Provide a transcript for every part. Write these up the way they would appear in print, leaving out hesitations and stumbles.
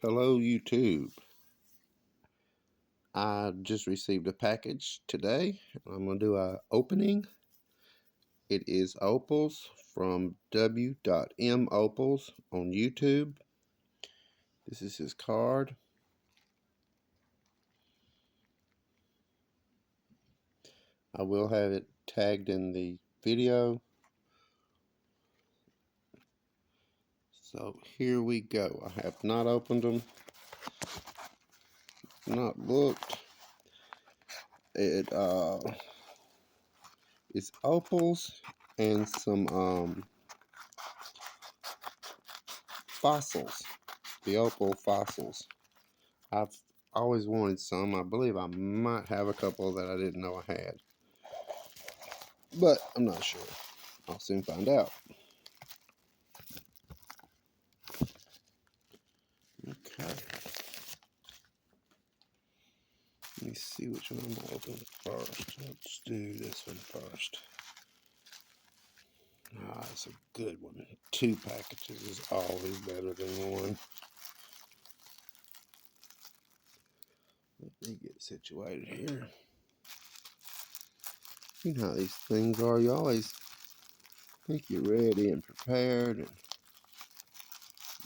Hello YouTube. I just received a package today. I'm going to do a opening. It is Opals from w.m Opals on YouTube. This is his card. I will have it tagged in the video. So here we go. I have not opened them, not looked. It's opals and some fossils. The opal fossils. I've always wanted some. I believe I might have a couple that I didn't know I had, but I'm not sure. I'll soon find out. Okay. Let me see which one I'm going to open first. Let's do this one first. Ah, it's a good one. 2 packages is always better than 1. Let me get situated here. You know how these things are. You always think you're ready and prepared. And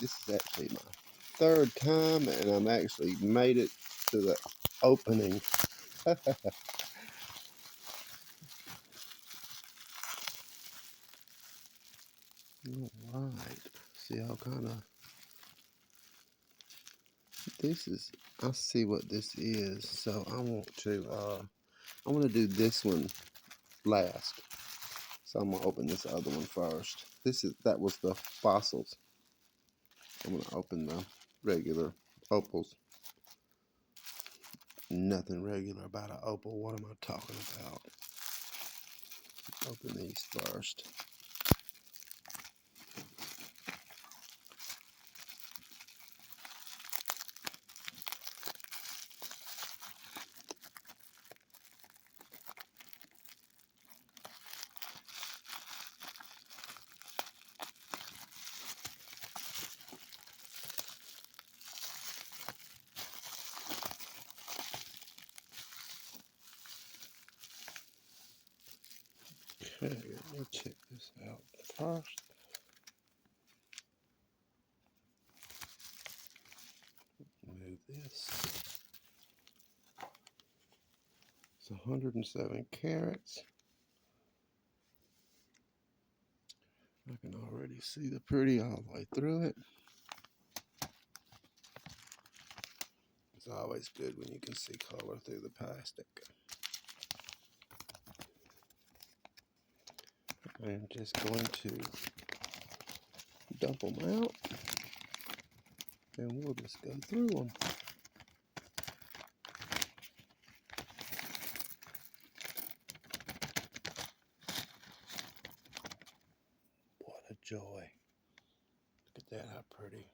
this is actually my 3rd time, and I'm actually made it to the opening. Alright, see how kind of this is. I see what this is, so I want to do this one last. So I'm gonna open this other one first. That was the fossils. I'm gonna open the regular opals. Nothing regular about an opal. What am I talking about? Open these first. Okay, let me check this out first. Move this. It's 107 carats. I can already see the pretty all the way through it. It's always good when you can see color through the plastic. I'm just going to dump them out, and we'll just go through them. What a joy. Look at that, how pretty.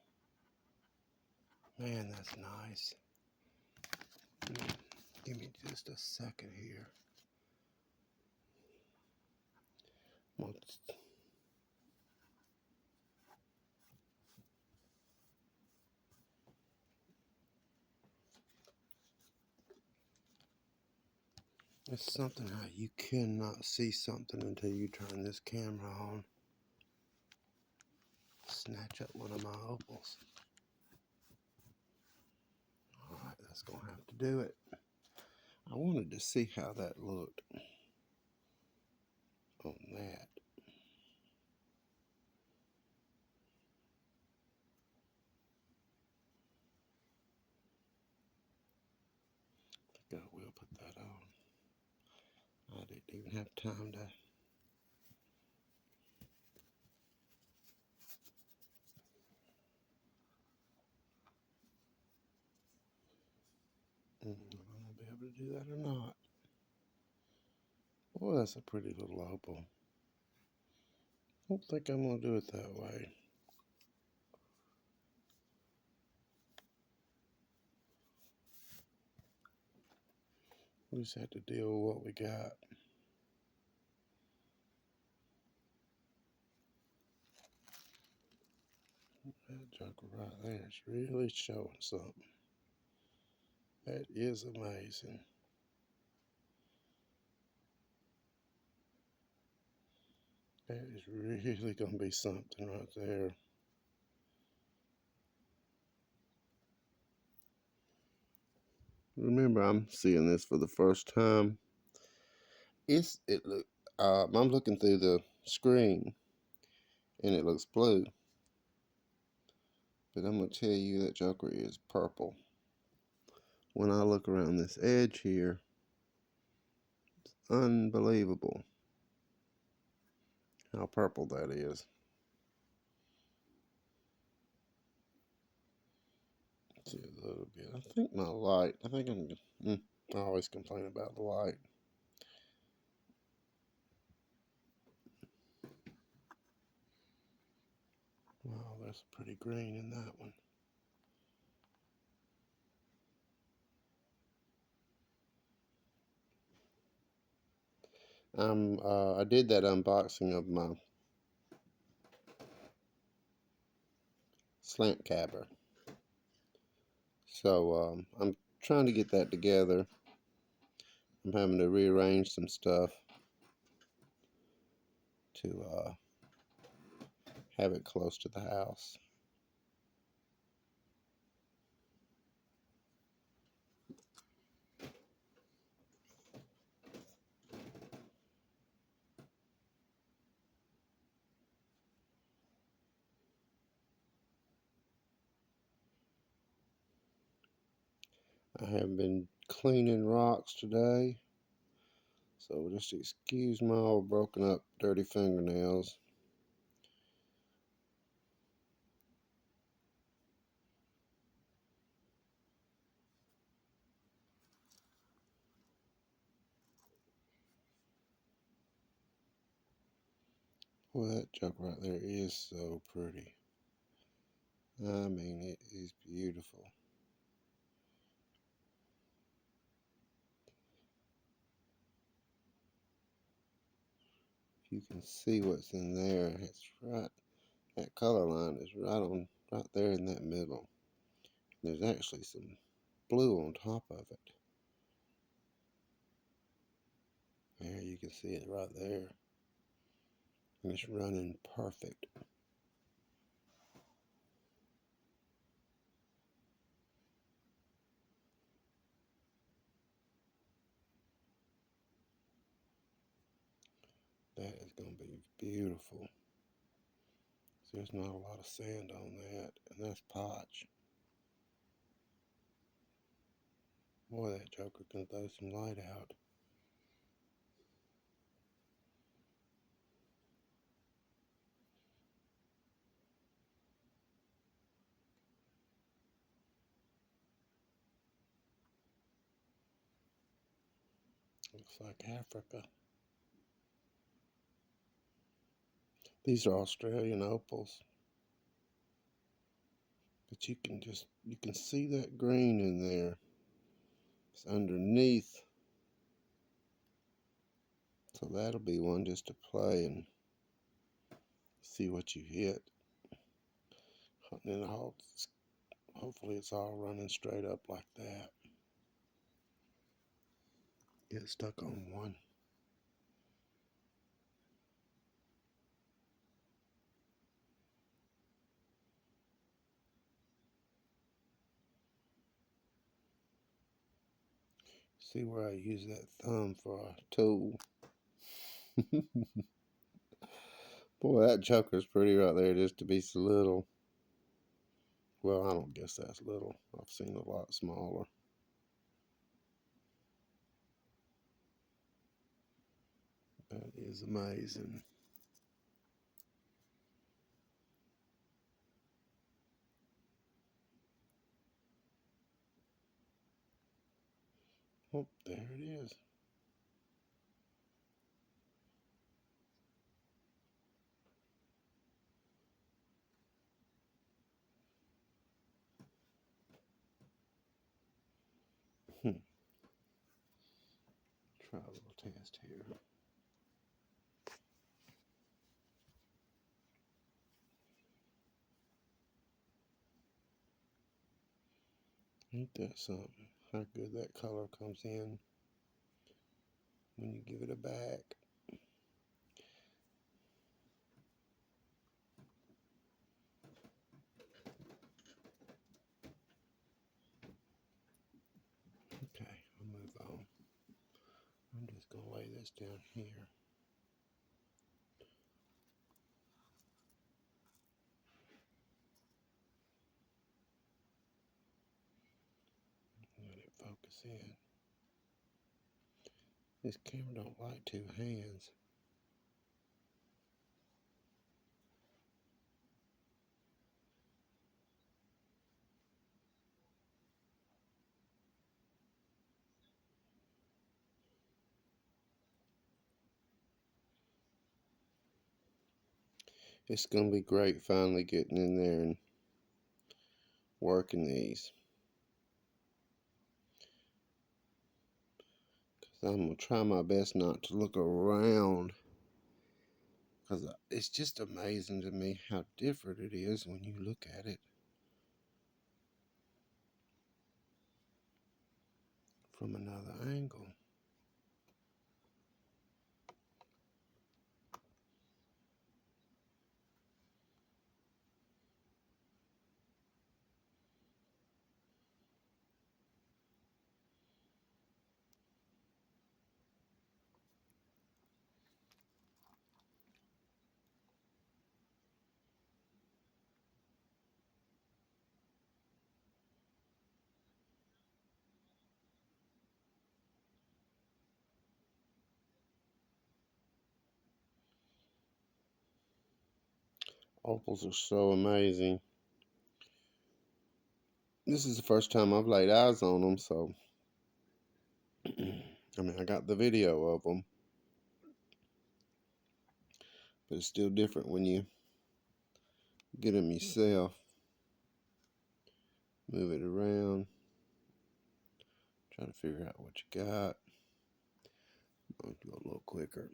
Man, that's nice. Give me just a second here. It's something how you cannot see something until you turn this camera on. Snatch up one of my opals. Alright, that's going to have to do it. I wanted to see how that looked on that. I think I will put that on. I didn't even have time to. I don't know if I'll be able to do that or not. Boy, that's a pretty little opal. I don't think I'm going to do it that way. We just have to deal with what we got. That joker right there is really showing something. That is amazing. That is really going to be something right there. Remember, I'm seeing this for the first time. I'm looking through the screen and it looks blue, but I'm gonna tell you that joker is purple. When I look around this edge here, it's unbelievable how purple that is. Let's see a little bit. I think my light. I always complain about the light. Wow, that's pretty green in that one. I did that unboxing of my slant cabber. So I'm trying to get that together. I'm having to rearrange some stuff to have it close to the house. I have been cleaning rocks today, so just excuse my all broken up dirty fingernails. Boy, that junk right there is so pretty. I mean, it is beautiful. If you can see what's in there, it's right. That color line is right there in that middle. There's actually some blue on top of it. There, you can see it right there. And it's running perfect. That is going to be beautiful. There's not a lot of sand on that, and that's potch. Boy, that joker can throw some light out. Looks like Africa. These are Australian opals. But you can see that green in there. It's underneath. So that'll be one just to play and see what you hit. And then hopefully it's all running straight up like that. Get stuck on one. See where I use that thumb for a tool. Boy, that joker's pretty right there just to be so little. Well, I don't guess that's little. I've seen a lot smaller. That is amazing. Oh, there it is. Try a little test here. Ain't that something? How good that color comes in when you give it a back. Okay, I'll move on. I'm just going to lay this down here. Let it focus in. This camera don't like two hands. It's going to be great finally getting in there and working these. Because I'm going to try my best not to look around. Because it's just amazing to me how different it is when you look at it from another angle. Opals are so amazing. This is the first time I've laid eyes on them, so I mean, I got the video of them, but it's still different when you get them yourself. Move it around, try to figure out what you got. I'll go a little quicker.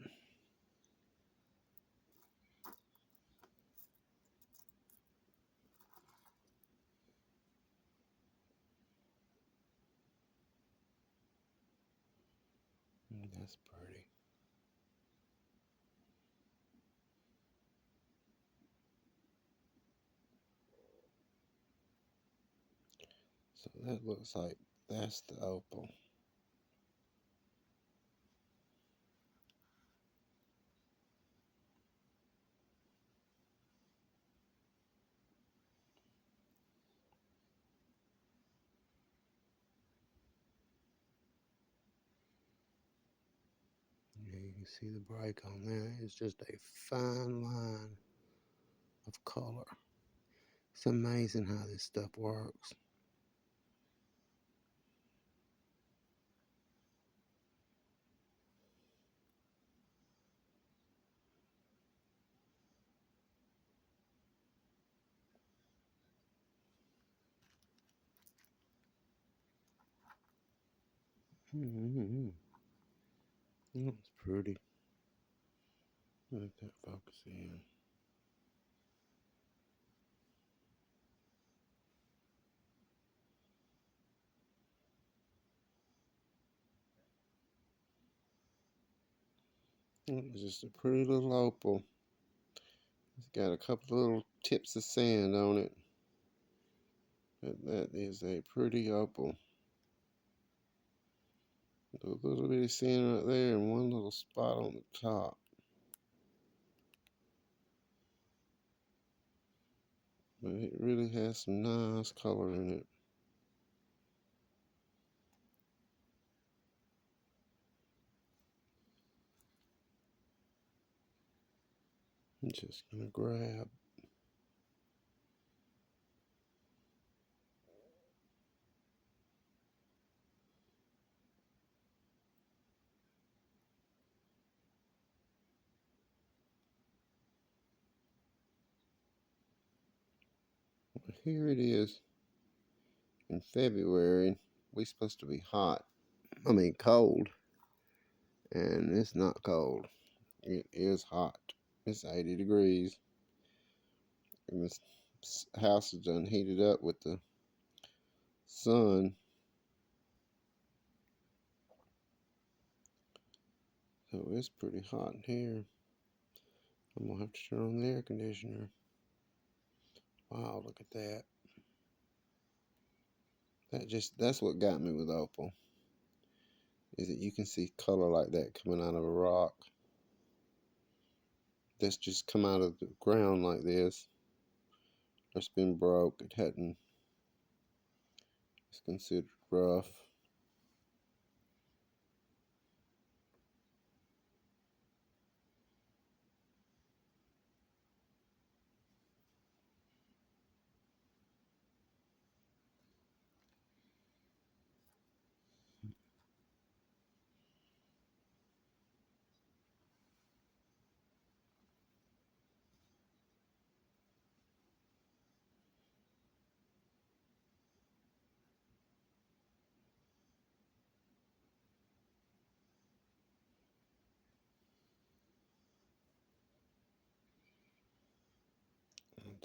That's pretty. So that looks like that's the opal. Yeah, you can see the break on there. It's just a fine line of color. It's amazing how this stuff works. Mm-hmm. That's pretty. Let that focus in. It's just a pretty little opal. It's got a couple little tips of sand on it. But that is a pretty opal. A little bit of sand right there and one little spot on the top. But it really has some nice color in it. I'm just gonna grab. Here it is in February. We're supposed to be hot. I mean cold. And it's not cold. It is hot. It's 80 degrees. And this house is done heated up with the sun. So it's pretty hot in here. I'm gonna have to turn on the air conditioner. Wow, look at that. That's what got me with opal. Is that you can see color like that coming out of a rock. That's just come out of the ground like this. It's been broke. It hadn't. It's considered rough.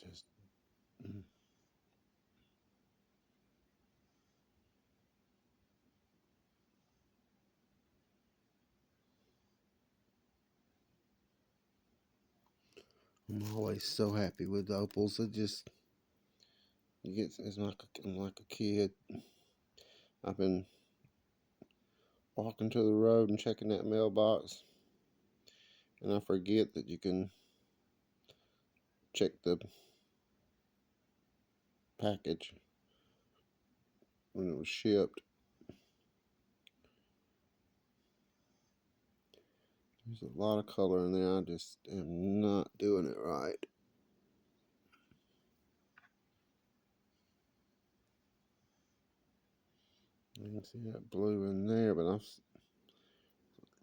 Just I'm always so happy with opals. I'm like a kid. I've been walking to the road and checking that mailbox, and I forget that you can check the package when it was shipped. There's a lot of color in there. I just am not doing it right. You can see that blue in there, but I've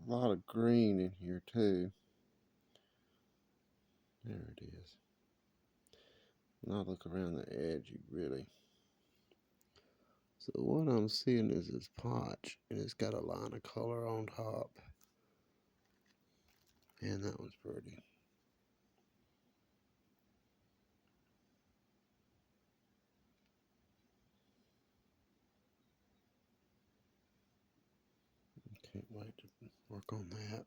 a lot of green in here too. There it is. Now look around the edge, you really. So what I'm seeing is this potch, and it's got a line of color on top. And that one's pretty. Can't wait to work on that.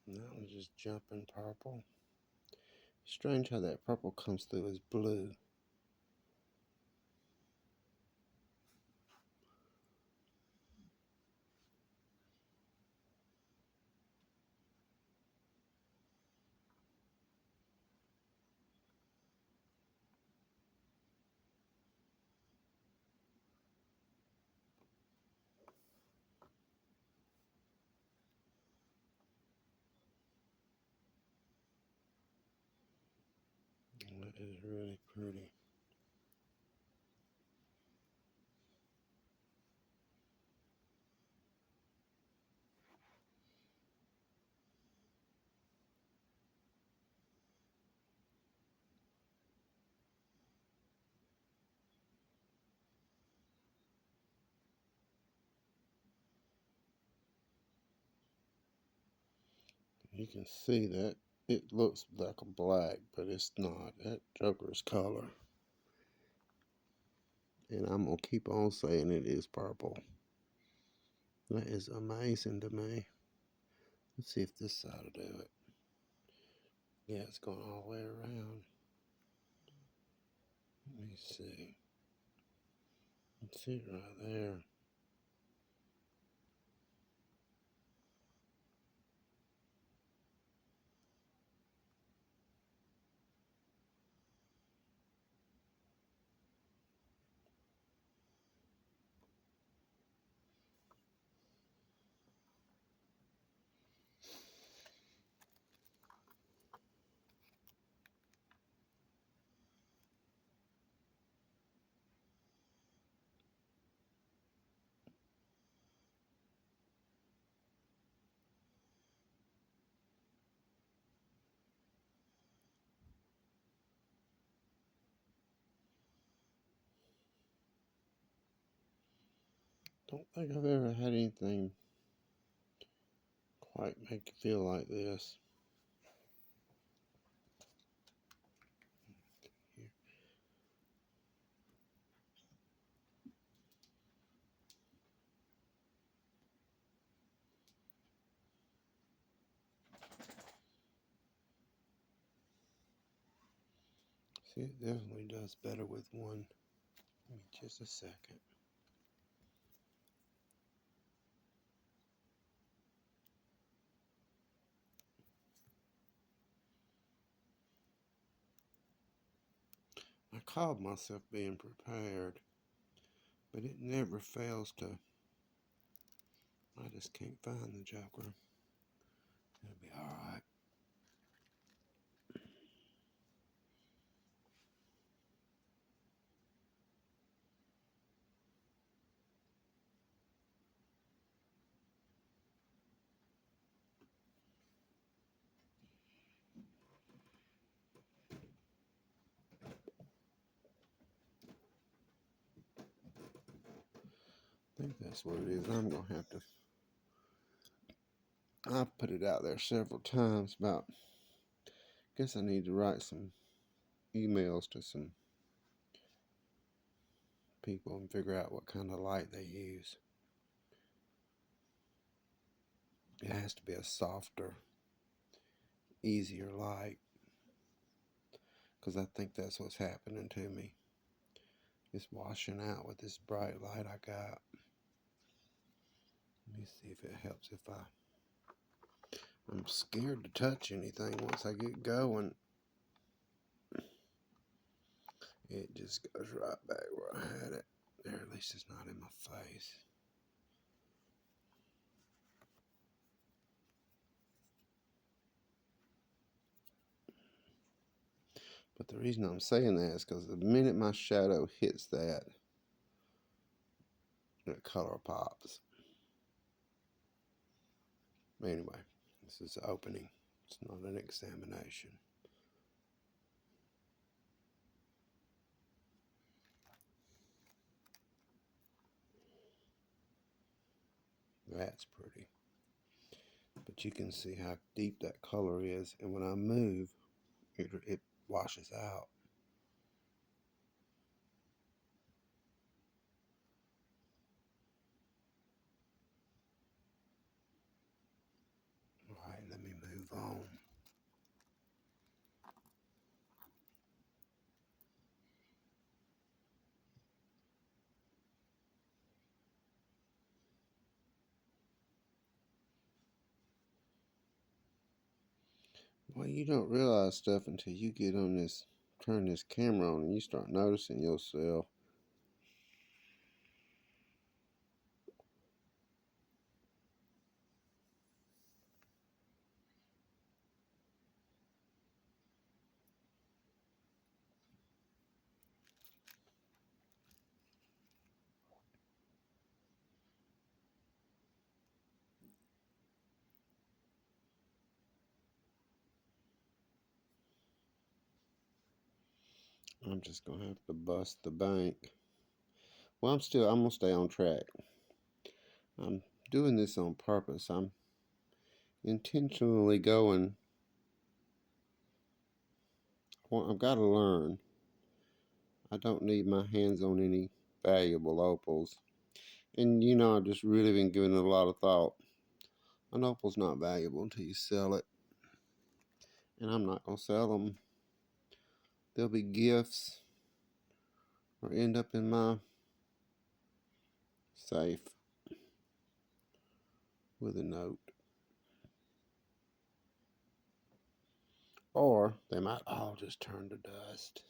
And that one's just jumping purple. Strange how that purple comes through as blue. That is really pretty. You can see that it looks like a black, but it's not. That joker's color. And I'm going to keep on saying it is purple. That is amazing to me. Let's see if this side will do it. Yeah, it's going all the way around. Let me see. Let's see it right there. Don't think I've ever had anything quite make you feel like this. See, it definitely does better with one. Give me just a second. I called myself being prepared, but it never fails to. I just can't find the joker. It'll be alright. I think that's what it is. I'm going to have to. I've put it out there several times about. Guess I need to write some emails to some people and figure out what kind of light they use. It has to be a softer, easier light, because I think that's what's happening to me. It's washing out with this bright light I got. Let me see if it helps if I'm scared to touch anything once I get going. It just goes right back where I had it. There, at least it's not in my face. But the reason I'm saying that is because the minute my shadow hits that, the color pops. Anyway, this is the opening. It's not an examination. That's pretty. But you can see how deep that color is, and when I move, it washes out. All right, let me move on. Well, you don't realize stuff until you get on this, turn this camera on, and you start noticing yourself. I'm just gonna have to bust the bank. Well, I'm gonna stay on track. I'm doing this on purpose. I'm intentionally going. Well, I've got to learn. I don't need my hands on any valuable opals. And I've just really been giving it a lot of thought. An opal's not valuable until you sell it. And I'm not going to sell them. They'll be gifts or end up in my safe with a note. Or they might all just turn to dust.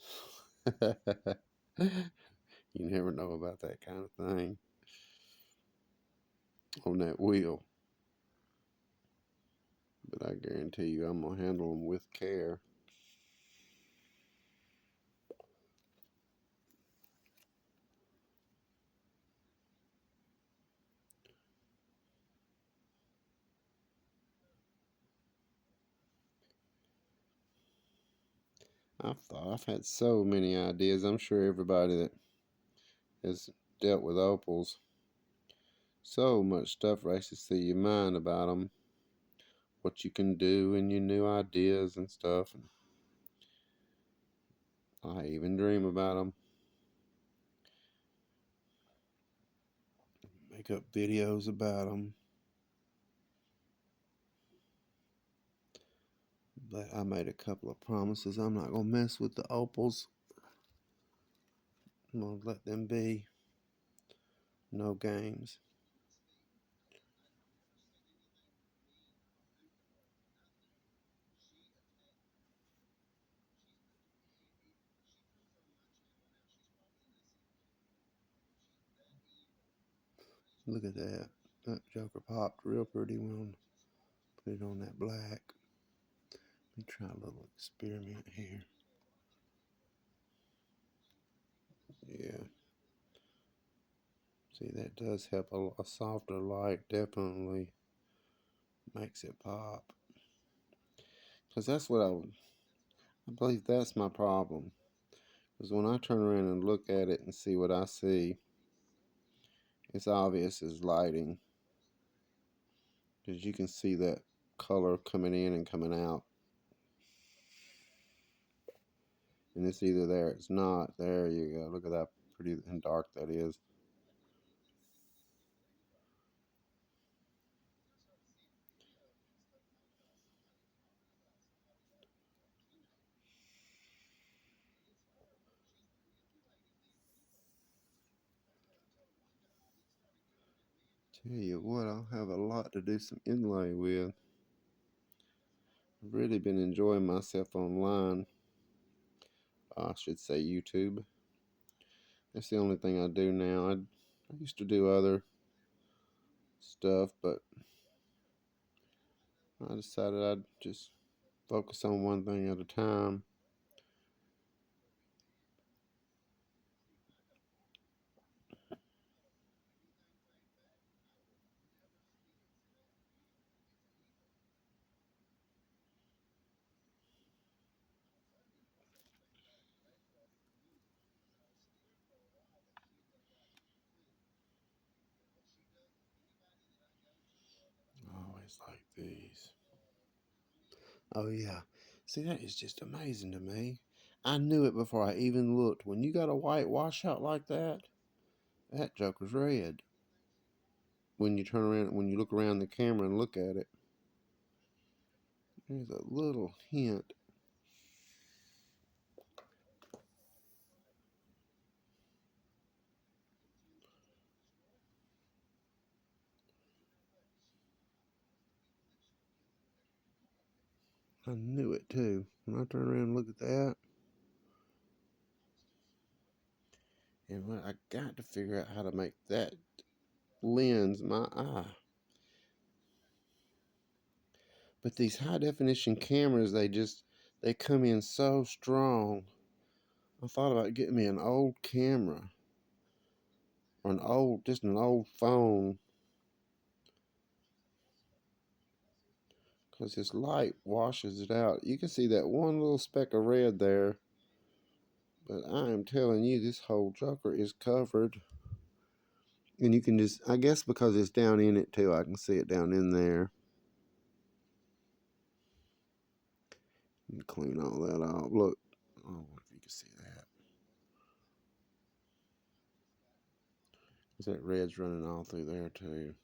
You never know about that kind of thing on that wheel. But I guarantee you I'm going to handle them with care. I've had so many ideas. I'm sure everybody that has dealt with opals, so much stuff races through your mind about them, what you can do, and your new ideas and stuff. And I even dream about them. Make up videos about them. But I made a couple of promises. I'm not going to mess with the opals. I'm going to let them be. No games. Look at that. That joker popped real pretty when I put it on that black. Let me try a little experiment here. Yeah. See, that does help. A softer light definitely makes it pop. Because that's what I believe that's my problem. Because when I turn around and look at it and see what I see, it's obvious as lighting. Because you can see that color coming in and coming out. And it's either there, it's not. There you go. Look at that pretty and dark that is. Tell you what, I'll have a lot to do some inlay with. I've really been enjoying myself online. I should say YouTube. That's the only thing I do now. I used to do other stuff, but I decided I'd just focus on one thing at a time. I always like these. Oh, yeah. See, that is just amazing to me. I knew it before I even looked. When you got a white washout like that, that joker's red. When you turn around, when you look around the camera and look at it, there's a little hint. I knew it too. When I turn around and look at that, and when I got to figure out how to make that lens my eye. But these high definition cameras, they come in so strong. I thought about getting me an old camera or just an old phone, because this light washes it out. You can see that one little speck of red there, but I am telling you, this whole joker is covered. And you can just, I guess because it's down in it too, I can see it down in there. And clean all that off. Look, I don't know if you can see that. That red's running all through there too.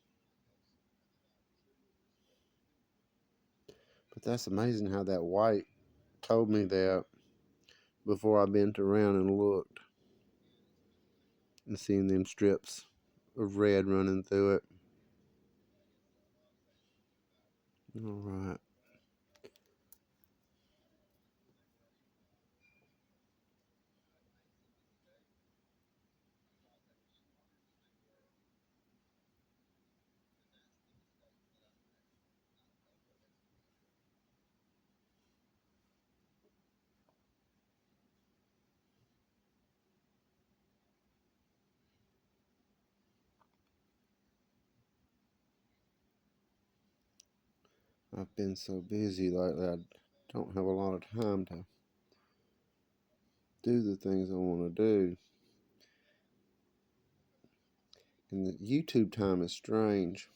But that's amazing how that white told me that before I bent around and looked and seeing them strips of red running through it. All right. I've been so busy lately, I don't have a lot of time to do the things I want to do. And the YouTube time is strange.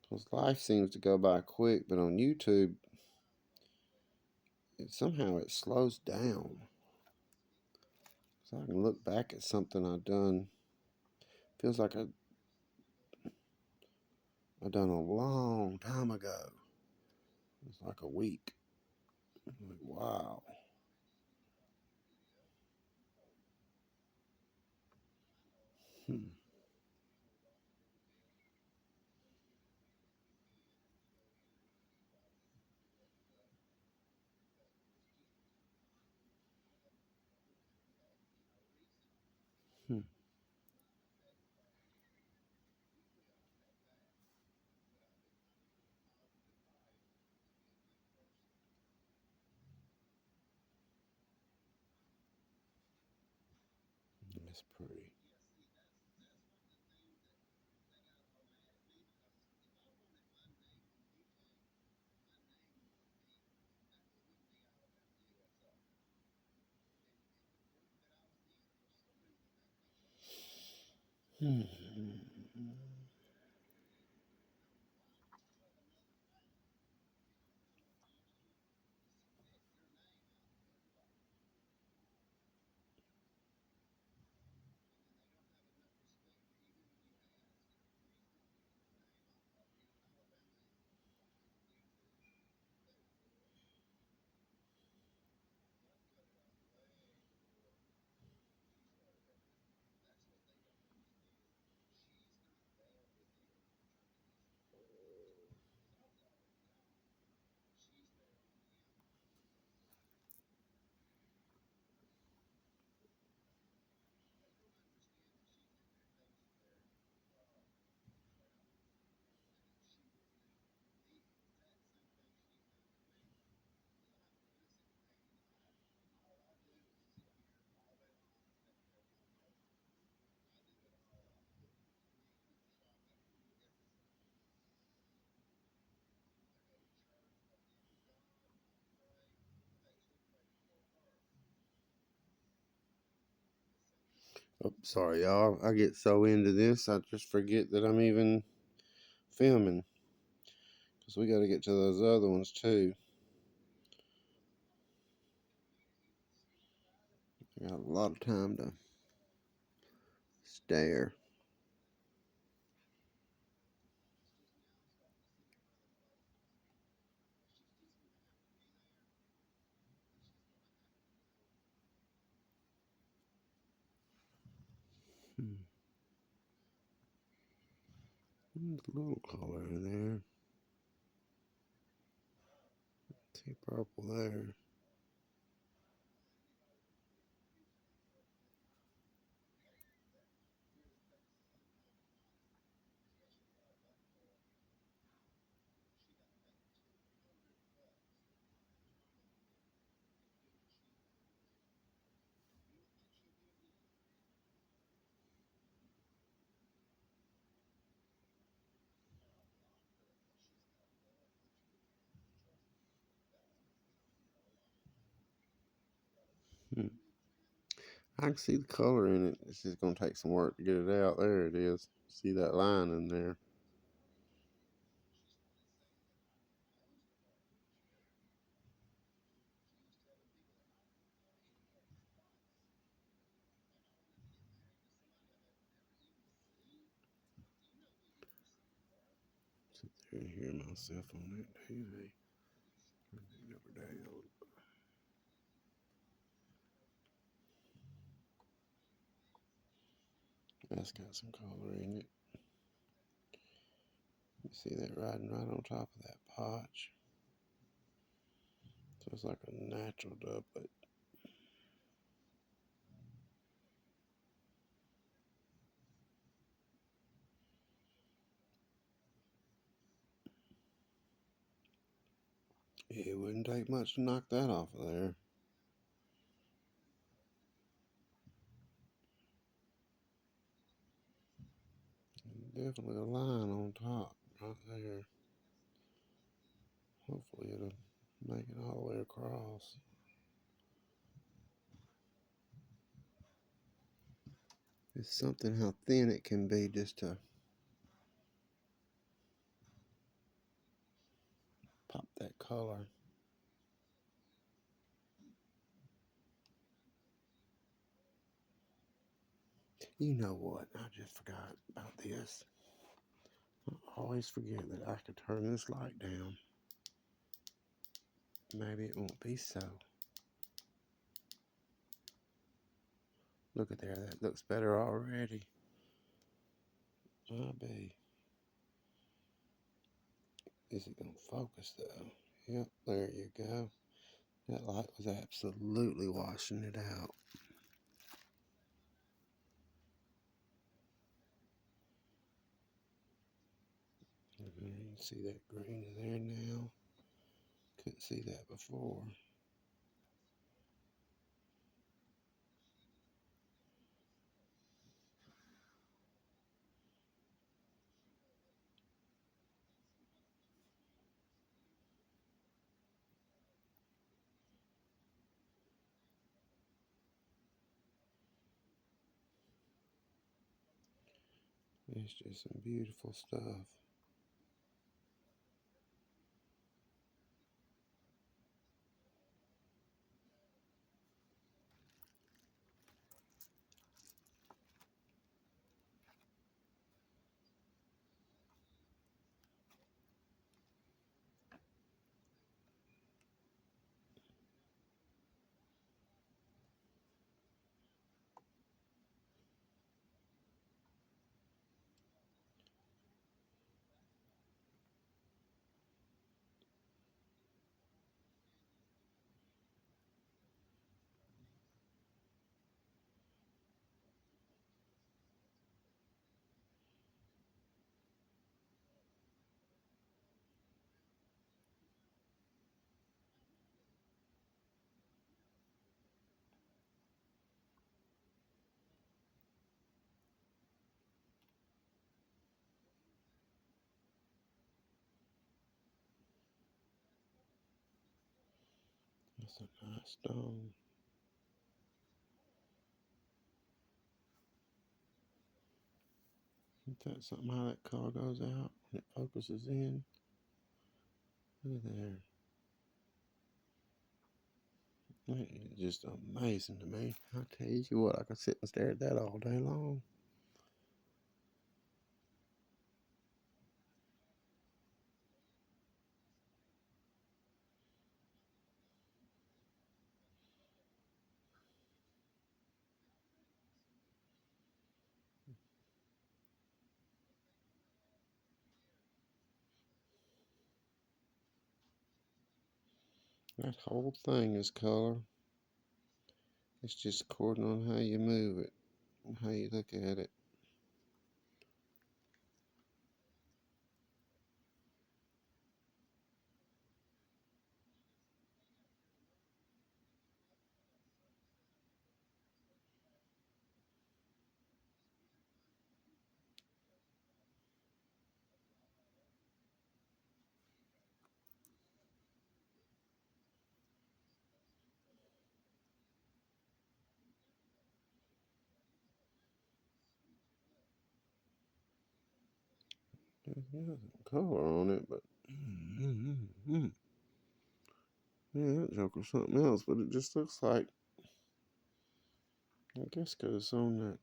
Because life seems to go by quick, but on YouTube, somehow it slows down. So I can look back at something I've done. Feels like I done a long time ago. It's like a week. Like, wow. Hmm. Hmm. That's pretty. Hmm. Oh, sorry, y'all. I get so into this, I just forget that I'm even filming. Because we got to get to those other ones too. I got a lot of time to stare. Hmm. There's a little color in there. See purple there. Hmm. I can see the color in it. It's just going to take some work to get it out. There it is. See that line in there. Sit there and hear myself on that TV. Never down. That's got some color in it. You see that riding right on top of that potch. So it's like a natural doublet. It wouldn't take much to knock that off of there. Definitely a line on top right there. Hopefully it'll make it all the way across. It's something how thin it can be just to pop that color. You know what? I just forgot about this. I always forget that I could turn this light down. Maybe it won't be so. Look at there, that looks better already. Might be. Is it going to focus though? Yep, there you go. That light was absolutely washing it out. You can see that green in there now. Couldn't see that before. It's just some beautiful stuff. That's a nice stone. Isn't that something how that color goes out when it focuses in? Look at there. It's just amazing to me. I tell you what, I could sit and stare at that all day long. That whole thing is color. It's just according on how you move it and how you look at it. There's nothing color on it, but yeah, that joker's something else. But it just looks like, I guess, because it's on that.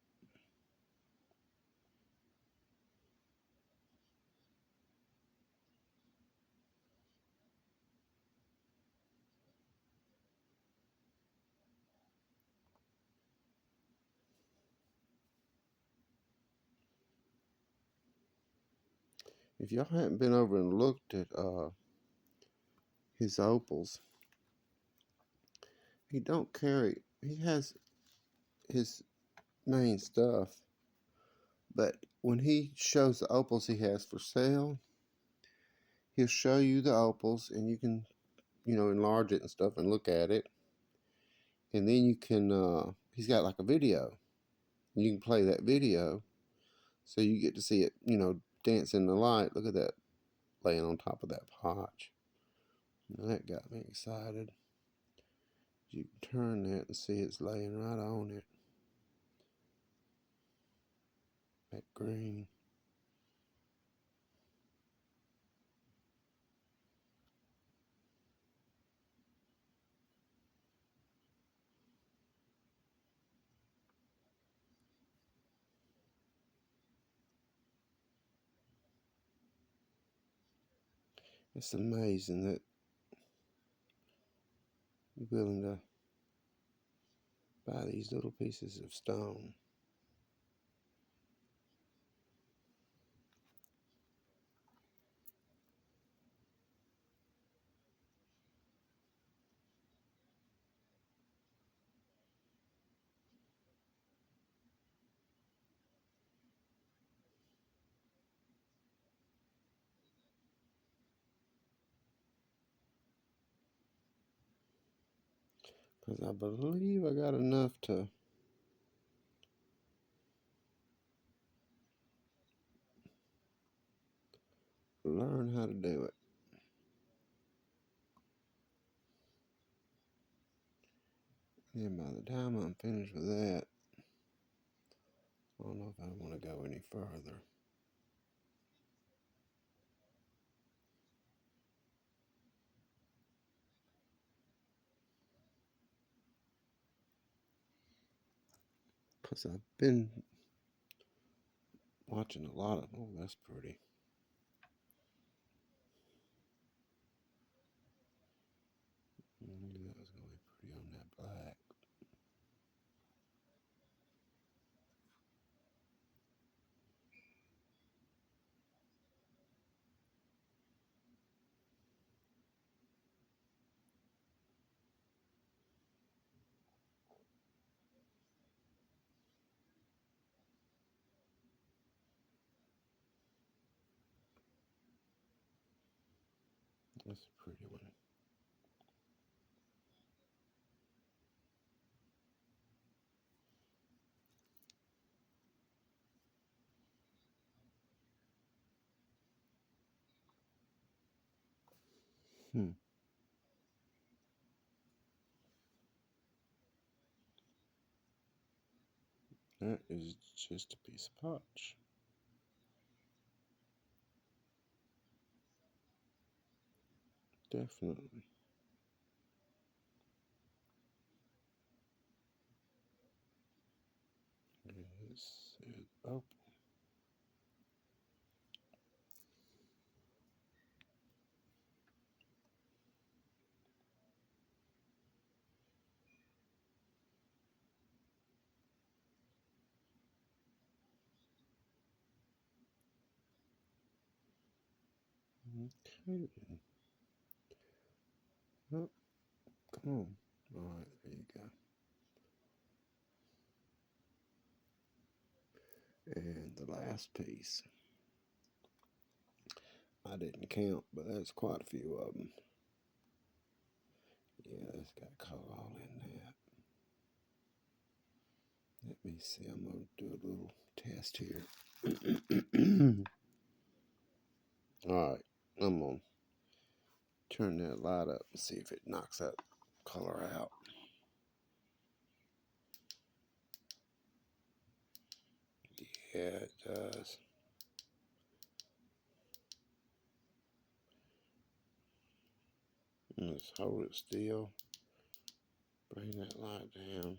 If y'all hadn't been over and looked at his opals, he don't carry. He has his main stuff, but when he shows the opals he has for sale, he'll show you the opals, and you can, enlarge it and stuff and look at it, and then you can. He's got like a video, and you can play that video, so you get to see it, dance in the light. Look at that laying on top of that potch. Now that got me excited. You can turn that and see it's laying right on it. That green. It's amazing that you're willing to buy these little pieces of stone. Because I believe I got enough to learn how to do it. And by the time I'm finished with that, I don't know if I want to go any further. Because I've been watching a lot of, oh, that's pretty. I knew that was going to be pretty on that black. That's a pretty one. Hmm. That is just a piece of potch. Definitely. This is Opal. Okay then. Oh, come on. Alright, there you go. And the last piece. I didn't count, but there's quite a few of them. Yeah, it's got color all in that. Let me see, I'm going to do a little test here. Alright, I'm going to turn that light up and see if it knocks that color out. Yeah, it does. Let's hold it still. Bring that light down.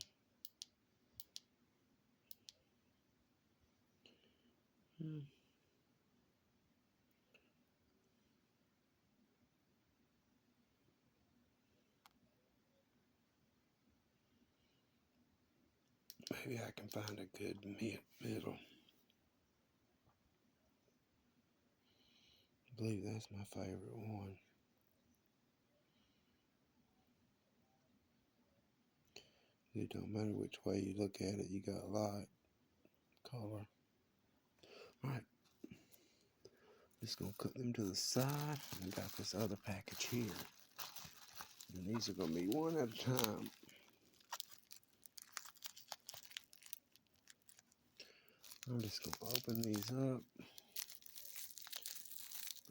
Maybe I can find a good middle. I believe that's my favorite one. It don't matter which way you look at it, you got light, color. Alright, just gonna cut them to the side. I got this other package here. And these are gonna be one at a time. I'm just gonna open these up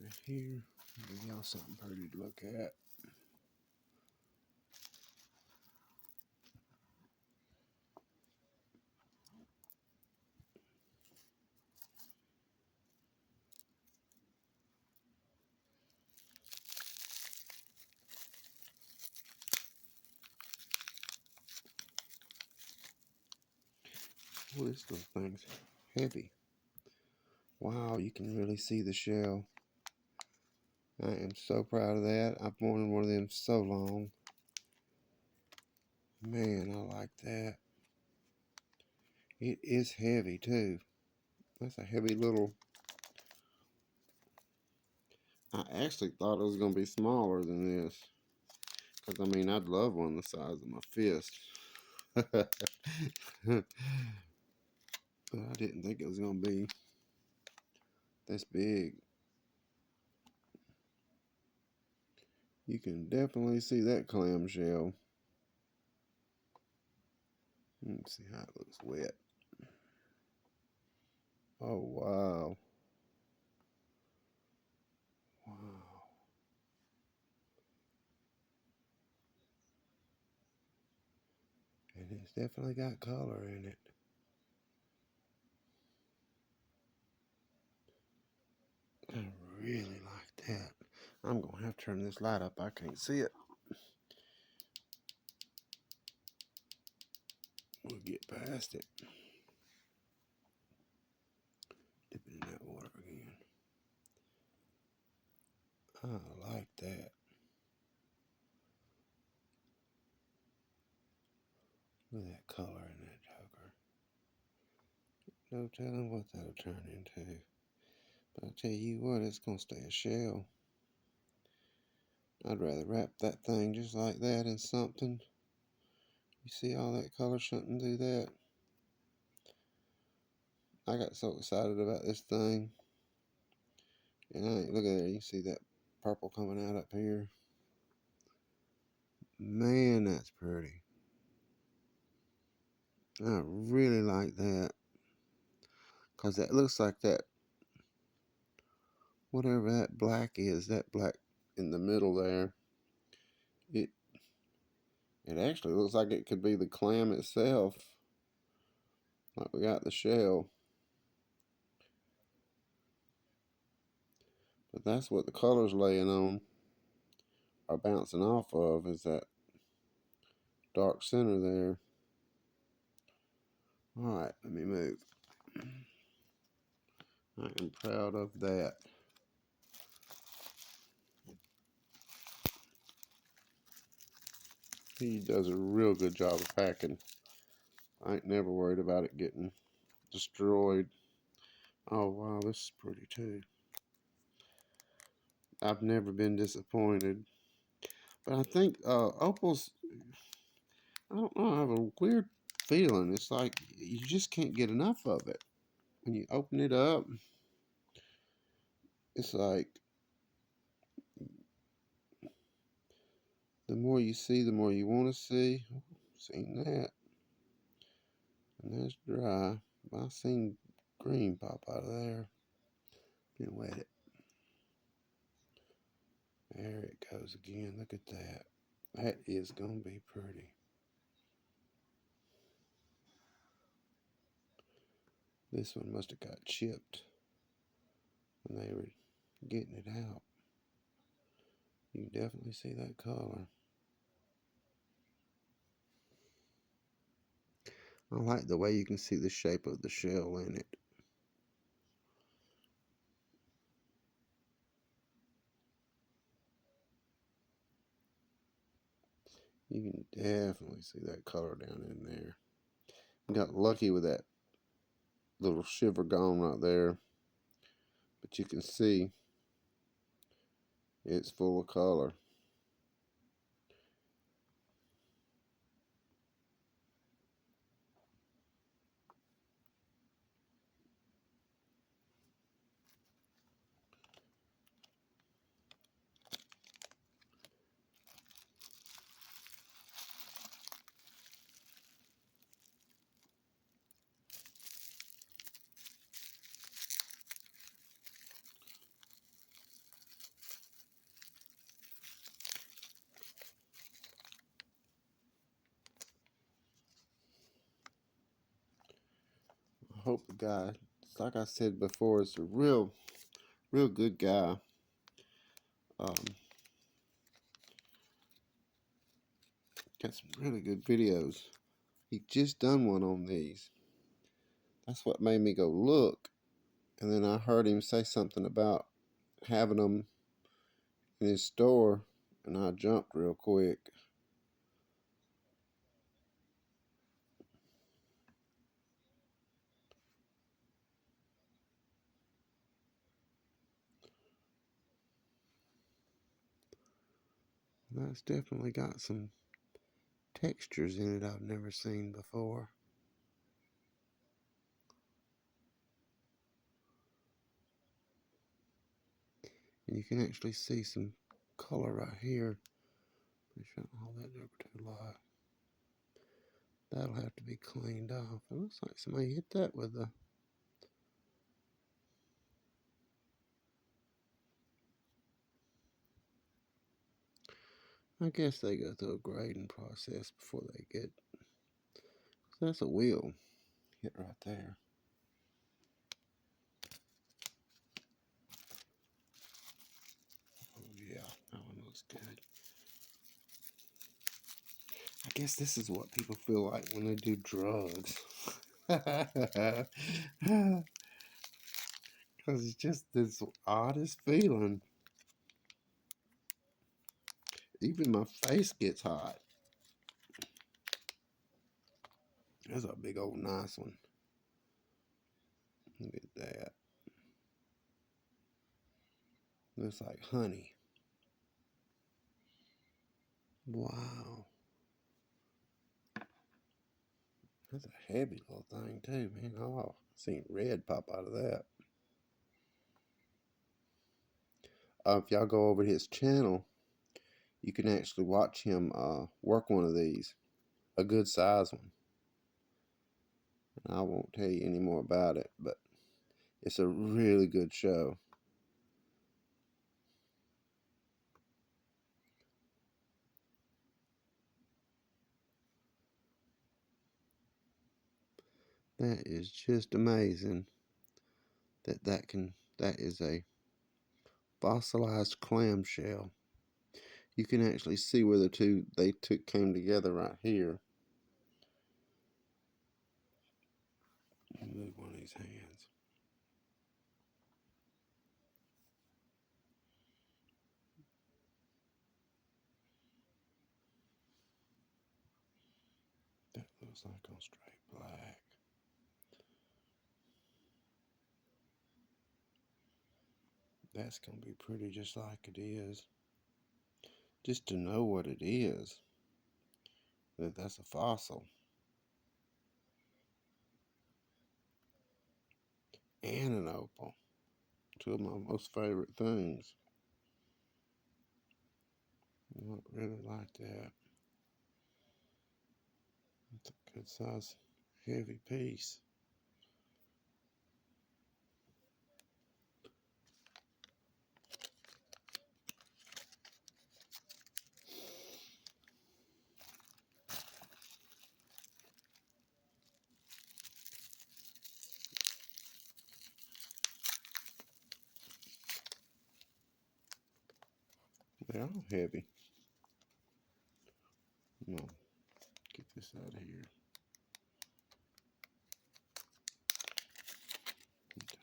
right here. Give y'all something pretty to look at. Oh, this little thing's heavy. Wow, you can really see the shell. I am so proud of that. I've wanted one of them so long. Man, I like that. It is heavy too. That's a heavy little... I actually thought it was going to be smaller than this. Because, I mean, I'd love one the size of my fist. But I didn't think it was going to be this big. You can definitely see that clamshell. Let's see how it looks wet. Oh, wow. Wow. And it's definitely got color in it. I really like that. I'm going to have to turn this light up. I can't see it. We'll get past it. Dip it in that water again. I like that. Look at that color in that joker. No telling what that'll turn into. But I tell you what, it's going to stay a shell. I'd rather wrap that thing just like that in something. You see all that color shouldn't do that. I got so excited about this thing. And look at there, you see that purple coming out up here. Man, that's pretty. I really like that. Because that looks like that, whatever that black is, that black in the middle there. It actually looks like it could be the clam itself. Like we got the shell. But that's what the color's laying on, or bouncing off of, is that dark center there. Alright, let me move. I am proud of that. He does a real good job of packing. I ain't never worried about it getting destroyed. Oh wow, this is pretty too. I've never been disappointed. But I think Opals, I don't know, I have a weird feeling. It's like you just can't get enough of it. When you open it up, it's like the more you see, the more you want to see. Seen that. And that's dry. I seen green pop out of there. Can wet it. There it goes again. Look at that. That is going to be pretty. This one must have got chipped when they were getting it out. You can definitely see that color. I like the way you can see the shape of the shell in it. You can definitely see that color down in there. You got lucky with that little shiver gone right there. But you can see it's full of color. I hope the guy, like I said before, is a real good guy. Got some really good videos. He just done one on these. That's what made me go look. And then I heard him say something about having them in his store, and I jumped real quick. That's definitely got some textures in it I've never seen before. And you can actually see some color right here. Make sure I don't hold that over too low. That'll have to be cleaned off. It looks like somebody hit that with a... I guess they go through a grading process before they get... So that's a wheel. Hit right there. Oh yeah, that one looks good. I guess this is what people feel like when they do drugs. Because it's just this oddest feeling. Even my face gets hot. That's a big old nice one. Look at that. Looks like honey. Wow. That's a heavy little thing too, man. Oh, I seen red pop out of that. If y'all go over to his channel, you can actually watch him work one of these. A good size one. And I won't tell you any more about it, but it's a really good show. That is just amazing that is a fossilized clamshell. You can actually see where they came together right here. Move one of these hands. That looks like on straight black. That's gonna be pretty just like it is. Just to know what it is, that's a fossil. And an opal. Two of my most favorite things. I really like that. It's a good size, heavy piece. They're all heavy. No, get this out of here. Need to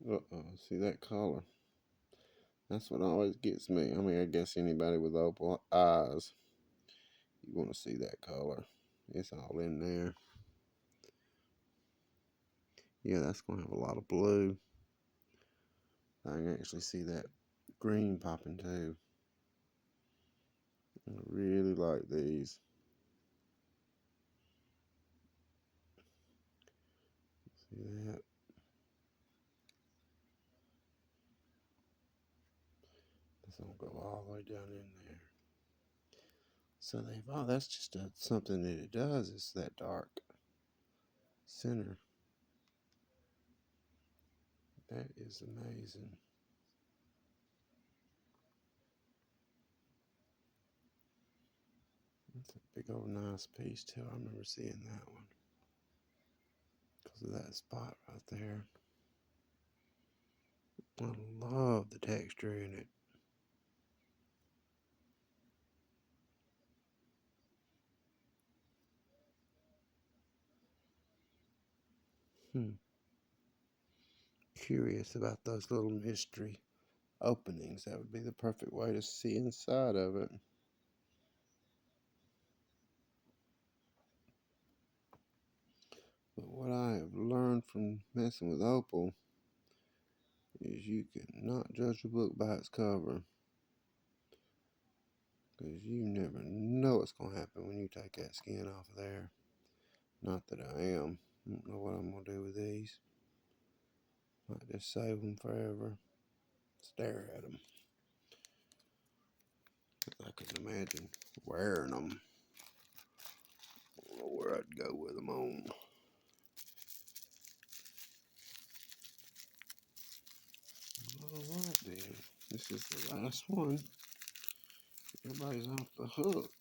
hurry. See that color? That's what always gets me. I mean, I guess anybody with opal eyes, you want to see that color. It's all in there. Yeah, that's going to have a lot of blue. I can actually see that green popping too. I really like these. See that? This will go all the way down in there. So that's just something that it does. It's that dark center. That is amazing. That's a big old nice piece too. I remember seeing that one because of that spot right there. I love the texture in it. curious about those little mystery openings. That would be the perfect way to see inside of it. But what I have learned from messing with opal is you cannot judge a book by its cover, because you never know what's going to happen when you take that skin off of there. Not that I am. I don't know what I'm going to do with these. Might just save them forever. Stare at them. I couldn't imagine wearing them. I don't know where I'd go with them on. Alright then. This is the last one. Everybody's off the hook.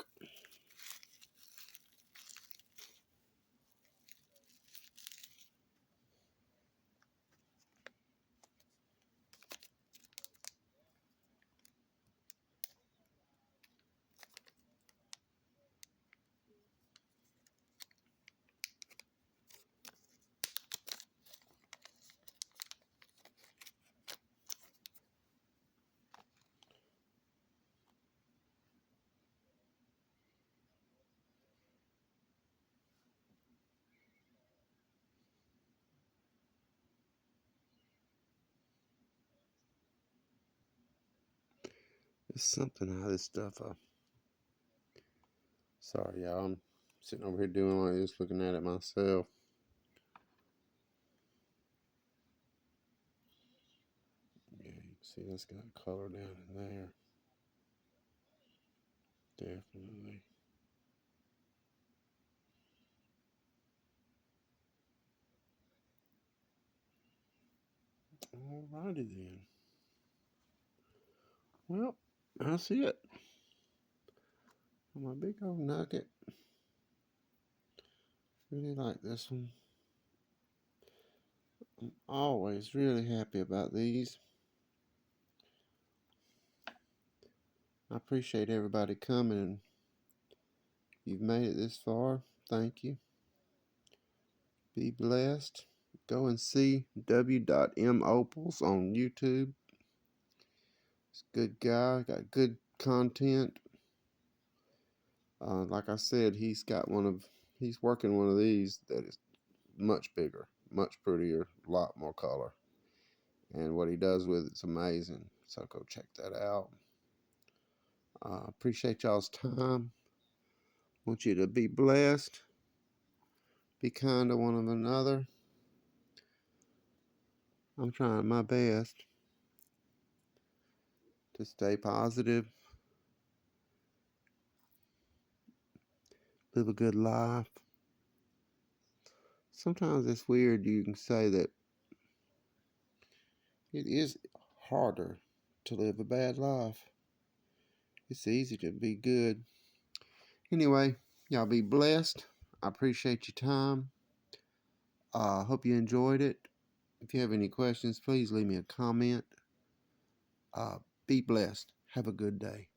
It's something how this stuff. Sorry, y'all. I'm sitting over here doing like this, looking at it myself. Yeah, you can see that's got color down in there. Definitely. Alrighty then. Well, that's it. My big old nugget. Really like this one. I'm always really happy about these. I appreciate everybody coming. You've made it this far. Thank you. Be blessed. Go and see W.M. Opals on YouTube. He's a good guy. Got good content. Like I said, he's working one of these that is much bigger, much prettier, a lot more color. And what he does with it's amazing. So go check that out. Appreciate y'all's time. Want you to be blessed. Be kind to one another. I'm trying my best to stay positive, live a good life. Sometimes it's weird you can say that it is harder to live a bad life. It's easy to be good. Anyway, y'all be blessed. I appreciate your time. Hope you enjoyed it. If you have any questions, please leave me a comment. Be blessed. Have a good day.